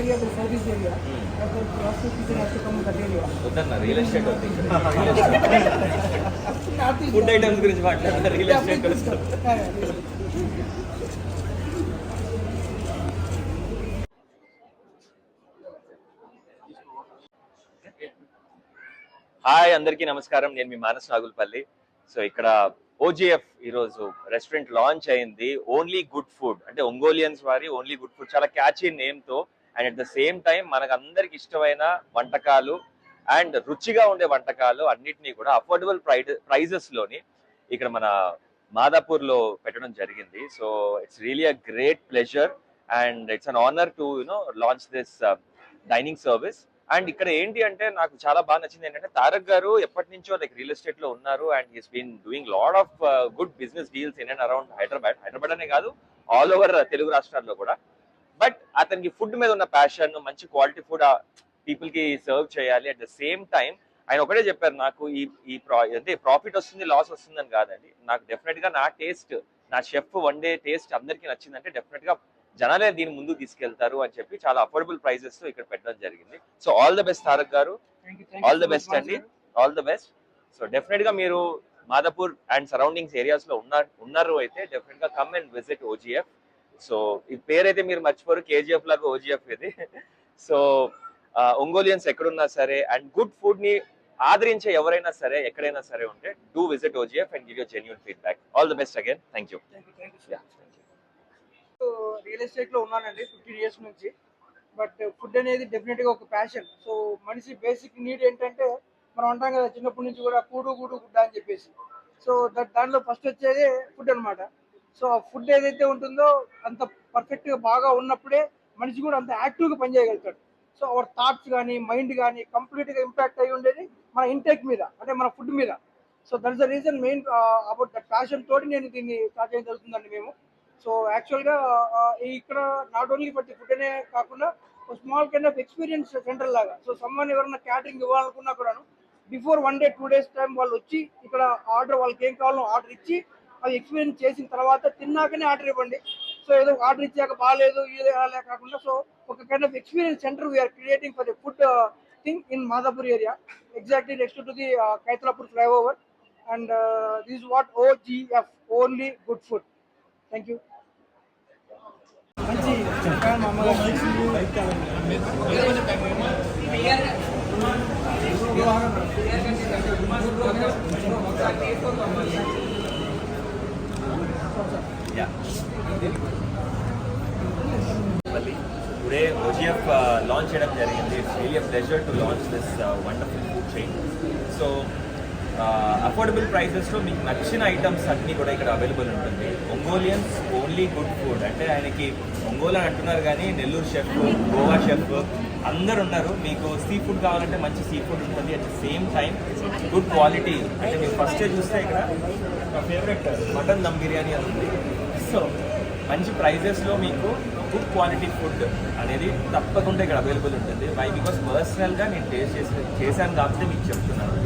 area, the service area. After process people have to come to that area. Udana real estate ఉంది ఇక్కడ. Food items గురించి మాట్లాడుతున్నా real estate తెలుసు. Hi అందరికీ నమస్కారం, నేను మీ మానస్ నాగుల్పల్లి. సో ఇక్కడ ఓజిఎఫ్ ఈరోజు రెస్టారెంట్ లాంచ్ అయింది. ఓన్లీ గుడ్ ఫుడ్ అంటే ఒంగోలియన్స్ వారి ఓన్లీ గుడ్ ఫుడ్, చాలా క్యాచీ నేమ్ తో and at the same time మనకు అందరికి ఇష్టమైన వంటకాలు అండ్ రుచిగా ఉండే వంటకాలు అన్నిటినీ కూడా అఫోర్డబుల్ ప్రైజెస్ లోని ఇక్కడ మన మాదాపూర్ లో పెట్టడం జరిగింది. So it's really a great pleasure and it's an honour to launch this dining service. And ఇక్కడ ఏంటి అంటే నాకు చాలా బాగా నచ్చింది ఏంటంటే తారక్ గారు ఎప్పటి నుంచో లైక్ రియల్ ఎస్టేట్ లో ఉన్నారు and he's been doing lot of good business deals in and around Hyderabad అనే కాదు, ఆల్ ఓవర్ తెలుగు రాష్ట్రాల్లో కూడా. బట్ అతనికి ఫుడ్ మీద ఉన్న ప్యాషన్, మంచి క్వాలిటీ ఫుడ్ పీపుల్ కి సర్వ్ చేయాలి. అట్ ద సేమ్ టైం ఆయన ఒకటే చెప్పారు, నాకు ఈ అంటే ప్రాఫిట్ వస్తుంది లాస్ వస్తుందని కాదండి, నాకు డెఫినెట్ గా నా టేస్ట్, నా షెఫ్ వన్ డే టేస్ట్ అందరికీ నచ్చిందంటే డెఫినెట్ గా జనాలే దీన్ని ముందుకు తీసుకెళ్తారు అని చెప్పి చాలా అఫోర్డబుల్ ప్రైజెస్ తో ఇక్కడ పెట్టడం జరిగింది. So all the best Tarak గారు, ఆల్ ద బెస్ట్ అండి, all the best. So definite గా మీరు మాదాపూర్ అండ్ సరౌండింగ్స్ ఏరియాస్ లో ఉన్నారు అయితే డెఫినెట్ గా కమ్ అండ్ విజిట్ ఓజిఎఫ్. సో ఈ పేరైతే మీరు మర్చిపోరు, కేజీఎఫ్ లాగా ఓజిఎఫ్ ఇది. సో ఒంగోలియన్స్ ఎక్కడున్నా సరే అండ్ గుడ్ ఫుడ్ ని ఆదరించే ఎవరైనా సరే ఎక్కడైనా సరే ఉంటే do visit OGF and give your genuine feedback. All the best again, thank you. Real estate లో ఉన్నానండి 15 years నుంచి. బట్ ఫుడ్ అనేది డెఫినెట్ గా ఒక ప్యాషన్. సో మనిషి బేసిక్ నీడ్ ఏంటంటే మనం అంటాం కదా చిన్నప్పటి నుంచి కూడా కూడు గుడ్డ అని చెప్పేసి. సో దాంట్లో ఫస్ట్ వచ్చేది ఫుడ్ అనమాట. సో ఆ ఫుడ్ ఏదైతే ఉంటుందో అంత పర్ఫెక్ట్ గా బాగా ఉన్నప్పుడే మనిషి కూడా అంత యాక్టివ్ గా పనిచేయగలుగుతాడు. సో అవర్ థాట్స్ కానీ మైండ్ కానీ కంప్లీట్ గా ఇంపాక్ట్ అయి ఉండేది మన ఇంటేక్ మీద, అంటే మన ఫుడ్ మీద. So that is the reason main about that passion తోటి నేను దీన్ని స్టార్ట్ చేయడం జరుగుతుందండి మేము. సో యాక్చువల్గా ఇక్కడ not only for the food అనే కాకుండా small kind of experience centre లాగా. సో సమ్మన్ ఎవరైనా క్యాటరింగ్ ఇవ్వాలనుకున్నా కూడాను బిఫోర్ 1 day 2 days టైం వాళ్ళు వచ్చి ఇక్కడ ఆర్డర్, వాళ్ళకి ఏం కావాలో ఆర్డర్ ఇచ్చి అది ఎక్స్పీరియన్స్ చేసిన తర్వాత తిన్నాకనే ఆర్డర్ ఇవ్వండి. సో ఏదో ఆర్డర్ ఇచ్చాక బాగాలేదు ఇది అలా కాకుండా సో ఒక kind of experience centre we're creating for the food thing in Madhapur area, exactly next to the Kaitalapur flyover. And this is what OGF, only good food. Thank you. మంచి చెప్పాను మా అమ్మగారు. Yeah. Today OGF launch చేయడం జరిగింది. It's really a pleasure to launch this wonderful food chain. So affordable ప్రైజెస్లో మీకు నచ్చిన items అన్నీ కూడా ఇక్కడ అవైలబుల్ ఉంటుంది. ఒంగోలియన్స్ ఓన్లీ గుడ్ ఫుడ్ అంటే ఆయనకి ఒంగోలు అని అంటున్నారు కానీ నెల్లూరు షెఫ్, గోవా షెఫ్ అందరు ఉన్నారు. మీకు సీ ఫుడ్ కావాలంటే మంచి సీ ఫుడ్ ఉంటుంది. At the same time good quality అంటే మీరు ఫస్టే చూస్తే ఇక్కడ నా ఫేవరెట్ మటన్ దమ్ బిర్యానీ అని ఉంది. సో మంచి ప్రైజెస్లో మీకు గుడ్ క్వాలిటీ ఫుడ్ అనేది తప్పకుండా ఇక్కడ అవైలబుల్ ఉంటుంది. వై బికాస్ పర్సనల్గా నేను టేస్ట్ చేశాను కాబట్టి మీకు చెప్తున్నాను.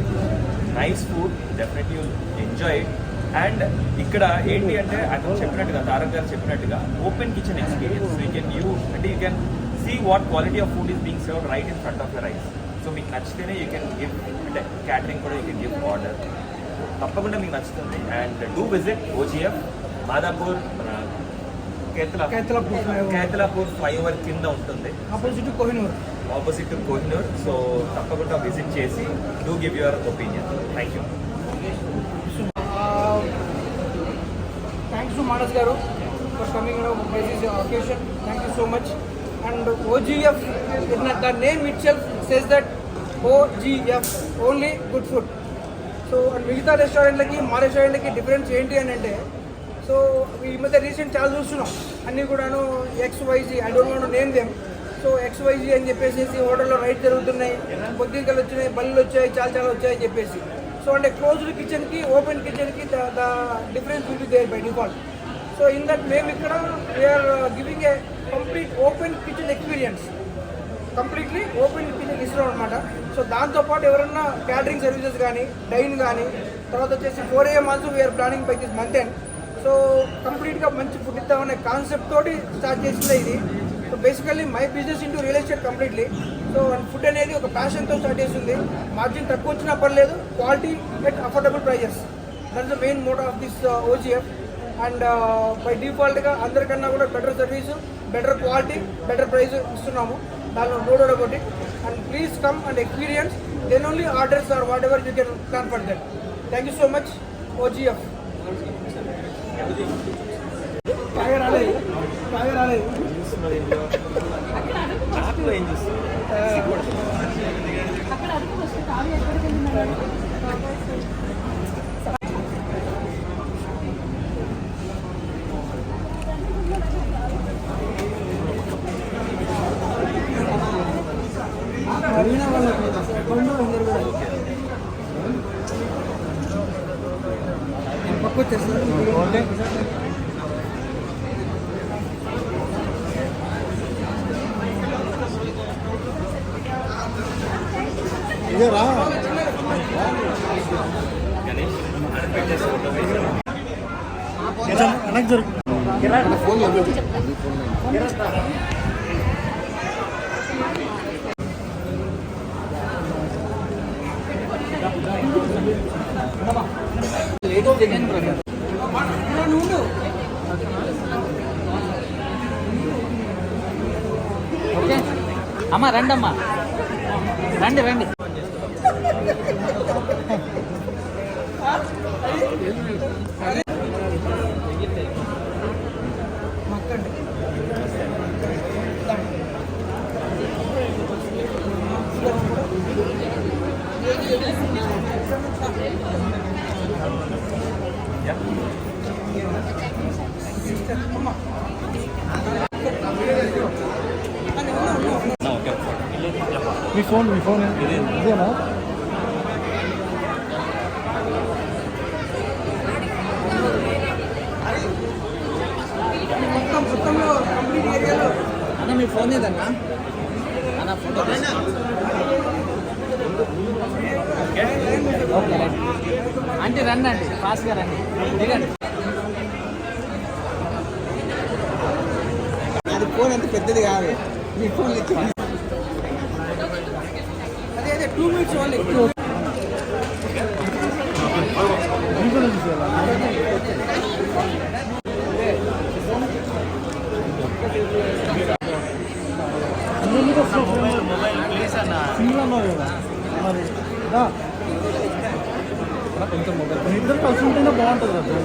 Nice food, definitely you'll enjoy it. And ఇక్కడ ఏంటి అంటే అతను చెప్పినట్టుగా, తారక్ గారు చెప్పినట్టుగా open kitchen experience. You can అంటే you can see what quality of food is being served right in front of your eyes. So మీకు నచ్చితేనే యూ కెన్ గివ్, అంటే క్యాటరింగ్ కూడా యూ కెన్ గివ్ ఆర్డర్. తప్పకుండా మీకు నచ్చుతుంది. And do visit OGF Madhapur, మన Ketalapur flyover కింద ఉంటుంది, ఆపోజిట్ టు కోహినూర్. సో తప్పకుండా విజిట్ చేసి do give your opinion. Thank you. Thanks to Manas garu for coming this occasion. Thank you so much. And OGF, the name itself says that OGF, only good food. So మిగతా రెస్టారెంట్లకి మా రెస్టారెంట్లకి difference ఏంటి అని అంటే, so ఈ మధ్య recent చాలా చూస్తున్నాం అన్నీ కూడాను XYZ, I don't want to name them. So XYZ అని చెప్పేసి హోటల్లో రైట్ జరుగుతున్నాయి, పొద్దుకలు వచ్చినాయి, బల్లులు వచ్చాయి, చాలా వచ్చాయని చెప్పేసి. సో అంటే క్లోజ్డ్ కిచెన్కి ఓపెన్ కిచెన్కి the difference will be there by default. So in that మేము ఇక్కడ we're giving a complete open kitchen experience, completely open kitchen ఇస్తున్నాం అనమాట. సో దాంతోపాటు ఎవరన్నా క్యాటరింగ్ సర్వీసెస్ కానీ, డైన్ కానీ, తర్వాత వచ్చేసి 4 AM also we're planning by this month end. So కంప్లీట్గా మంచి ఫుడ్ ఇద్దామనే కాన్సెప్ట్ తోటి స్టార్ట్ చేసిందే ఇది. So basically my business into real estate completely. So food అనేది ఒక ప్యాషన్తో స్టార్ట్ చేసింది. మార్జిన్ తక్కువ వచ్చినా పర్లేదు, quality at affordable prices, that's the main motto of this OGF. And by డిఫాల్ట్గా అందరికన్నా కూడా better service, better quality, better price ఇస్తున్నాము, దానిలో no doubt about it. And please come and experience, then only orders or whatever you can plan for that. Thank you so much OGF. Okay అమ్మా, రండమ్మా, రండి. మీ phone ఇదేనా? అన్న మీ phone ఏదన్నా? అన్న photo అంటే రండి అండి, ఫాస్ట్గా రండి, దిగండి. అది ఫోన్ అంత పెద్దది కాదు, మీ ఫోన్ 2 minutes only. సింగిల్ అన్నావు కదా మరి కొంచెం మొబైల్ ఇద్దరు కలిసి ఉంటేనే బాగుంటుంది కదా.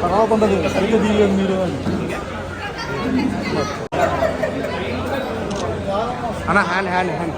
తర్వాత ఉండదు సరిగ్గా తీయలేదు మీరు అని. అన్న హ్యాండ్ హ్యాండ్ హ్యాండ్